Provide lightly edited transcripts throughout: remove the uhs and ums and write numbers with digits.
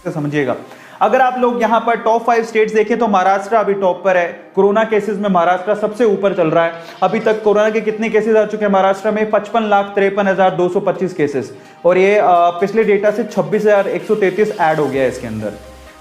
समझिएगा। अगर आप लोग यहाँ पर टॉप 5 स्टेट्स देखें तो महाराष्ट्र अभी टॉप पर है। कोरोना केसेस में महाराष्ट्र सबसे ऊपर चल रहा है। अभी तक कोरोना के कितने केसेस आ चुके हैं महाराष्ट्र में? 55,53,225 केसेस, और ये पिछले डेटा से 26,133 ऐड हो गया है इसके अंदर।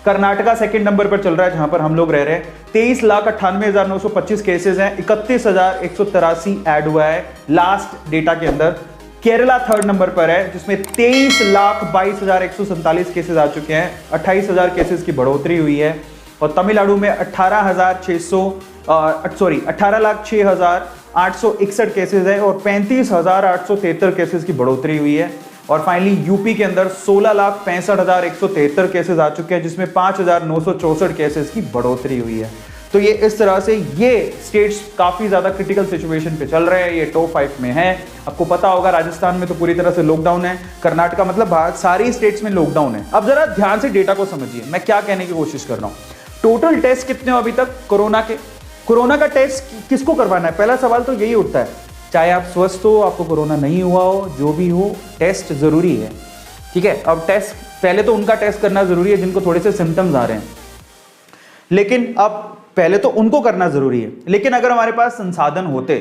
कर्नाटका सेकंड नंबर पर चल रहा है जहां पर हम लोग रह रहे हैं। 23,98,925 केसेस हैं, 31,183 ऐड हुआ है लास्ट डेटा के अंदर। केरला थर्ड नंबर पर है जिसमें 23,22,147 केसेस आ चुके हैं, 28,000 केसेस की बढ़ोतरी हुई है। और तमिलनाडु में 18,06,861 केसेस है और 35,873 केसेस की बढ़ोतरी हुई है। और फाइनली यूपी के अंदर 16,65,173 केसेस आ चुके हैं जिसमें 5,964 केसेस की बढ़ोतरी हुई है। तो ये इस तरह से ये स्टेट्स काफी ज्यादा क्रिटिकल सिचुएशन पे चल रहे हैं, ये टॉप 5 में है। आपको पता होगा राजस्थान में तो पूरी तरह से लॉकडाउन है, कर्नाटका मतलब सारी स्टेट्स में लॉकडाउन है। अब जरा ध्यान से डेटा को समझिए, मैं क्या कहने की कोशिश कर रहा हूं। टोटल टेस्ट कितने हो अभी तक कोरोना के? कोरोना का टेस्ट किसको करवाना है? पहला सवाल तो यही उठता है, चाहे आप स्वस्थ हो, आपको कोरोना नहीं हुआ हो, जो भी हो, टेस्ट जरूरी है। ठीक है, अब टेस्ट पहले तो उनका टेस्ट करना जरूरी है जिनको थोड़े से सिम्टम्स आ रहे हैं, लेकिन अब पहले तो उनको करना जरूरी है। लेकिन अगर हमारे पास संसाधन होते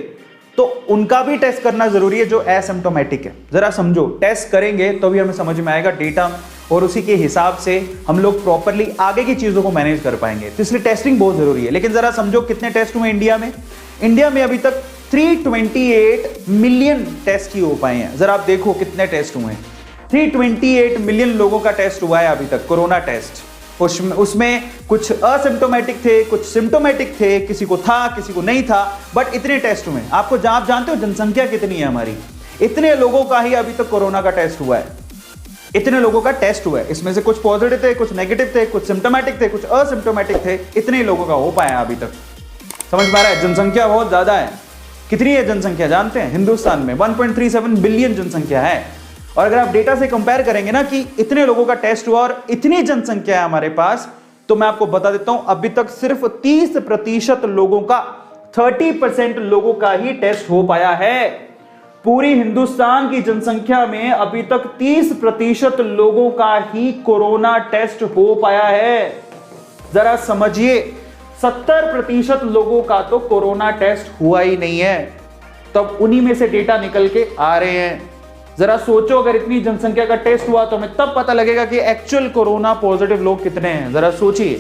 तो उनका भी टेस्ट करना जरूरी है जो एसिम्प्टोमेटिक है। जरा समझो, टेस्ट करेंगे तो भी हमें समझ में आएगा डेटा, और उसी के हिसाब से हम लोग प्रॉपरली आगे की चीजों को मैनेज कर पाएंगे। तो इसलिए टेस्टिंग बहुत जरूरी है। लेकिन जरा समझो कितने टेस्ट हुए इंडिया में? इंडिया में अभी तक 328 मिलियन टेस्ट ही हो पाए हैं। जरा आप देखो कितने टेस्ट हुए हैं। 328 मिलियन लोगों का टेस्ट हुआ है अभी तक, कोरोना टेस्ट। उसमें कुछ असिम्प्टोमेटिक थे, कुछ सिम्प्टोमेटिक थे, किसी को था किसी को नहीं था, बट इतने टेस्ट हुए। आप जानते हो जनसंख्या कितनी है हमारी? इतने लोगों का ही अभी तक कोरोना का टेस्ट हुआ है, इतने लोगों का टेस्ट हुआ है। इसमें से कुछ पॉजिटिव थे, कुछ नेगेटिव थे, कुछ सिम्प्टोमेटिक थे, कुछ असिम्प्टोमेटिक थे। इतने लोगों का हो पाया अभी तक। समझ पा रहा है? जनसंख्या बहुत ज्यादा है। कितनी है जनसंख्या जानते हैं? हिंदुस्तान में 1.37 बिलियन जनसंख्या है। और अगर आप डेटा से कंपेयर करेंगे ना कि इतने लोगों का टेस्ट हुआ और इतनी जनसंख्या है हमारे पास, तो मैं आपको बता देता हूं अभी तक सिर्फ 30% लोगों का, 30% लोगों का ही टेस्ट हो पाया है। पूरी हिंदुस्तान की जनसंख्या में अभी तक 30% लोगों का ही कोरोना टेस्ट हो पाया है। जरा समझिए, 70% लोगों का तो कोरोना टेस्ट हुआ ही नहीं है। तब उन्हीं में से डेटा निकल के आ रहे हैं। जरा सोचो, अगर इतनी जनसंख्या का टेस्ट हुआ तो हमें तब पता लगेगा कि एक्चुअल कोरोना पॉजिटिव लोग कितने हैं। जरा सोचिए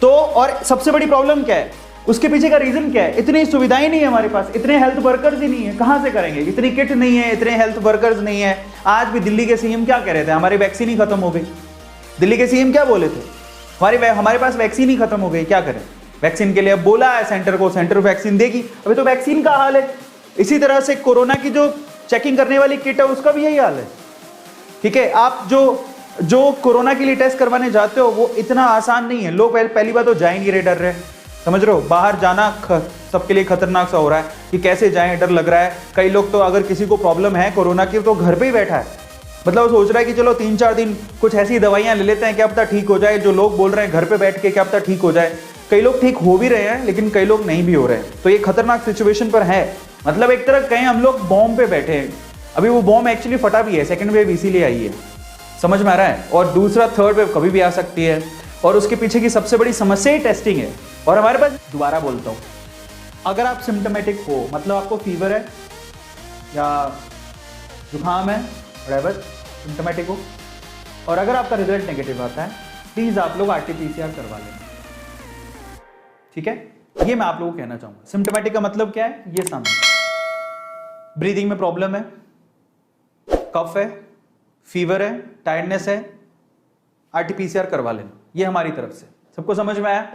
तो। और सबसे बड़ी प्रॉब्लम क्या है, उसके पीछे का रीजन क्या है? इतनी सुविधाएं नहीं है हमारे पास, इतने हेल्थ वर्कर्स ही नहीं है। कहां से करेंगे? इतनी किट नहीं है, इतने हेल्थ वर्कर्स नहीं है। आज भी दिल्ली के सीएम क्या कह रहे थे? हमारी वैक्सीन ही खत्म हो गई। दिल्ली के सीएम क्या बोले थे? हमारे पास वैक्सीन ही खत्म हो गई, क्या करें? वैक्सीन के लिए अब बोला है सेंटर को, सेंटर वैक्सीन देगी। अभी तो वैक्सीन का हाल है। इसी तरह से कोरोना की जो चेकिंग करने वाली किट है उसका भी यही हाल है। ठीक है, आप जो कोरोना के लिए टेस्ट करवाने जाते हो वो इतना आसान नहीं है। लोग पहली बात तो जा ही नहीं रहे, डर रहे। समझ रहे हो? बाहर जाना सबके लिए खतरनाक सा हो रहा है कि कैसे जाएं, डर लग रहा है। कई लोग तो अगर किसी को प्रॉब्लम है कोरोना की तो घर पे ही बैठा है, मतलब वो सोच रहा है कि चलो 3-4 दिन कुछ ऐसी दवाइयां ले लेते हैं, क्या पता ठीक हो जाए। जो लोग बोल रहे हैं घर पे बैठ के क्या पता ठीक हो जाए। कई लोग ठीक हो भी रहे हैं लेकिन कई लोग नहीं भी हो रहे हैं। तो ये खतरनाक सिचुएशन पर है। मतलब एक तरह कहें हम लोग बॉम्ब पे बैठे हैं। अभी वो बॉम्ब एक्चुअली फटा भी है, सेकंड वेव इसीलिए आई है। समझ में आ रहा है? और दूसरा थर्ड वेव कभी भी आ सकती है। और उसके पीछे की सबसे बड़ी समस्या ही टेस्टिंग है। और हमारे पास, दोबारा बोलता हूं, अगर आप सिम्टोमेटिक हो, मतलब आपको फीवर है या जुकाम है, व्हाटएवर सिम्टोमेटिक हो, और अगर आपका रिजल्ट नेगेटिव आता है, प्लीज आप लोग RT-PCR करवा लें। ठीक है, ये मैं आप लोगों को कहना चाहूंगा। सिम्टोमेटिक का मतलब क्या है? ये सामने ब्रीदिंग में प्रॉब्लम है, कफ है, फीवर है, टायर्डनेस है, RT-PCR करवा लेना। ये हमारी तरफ से। सबको समझ में आया?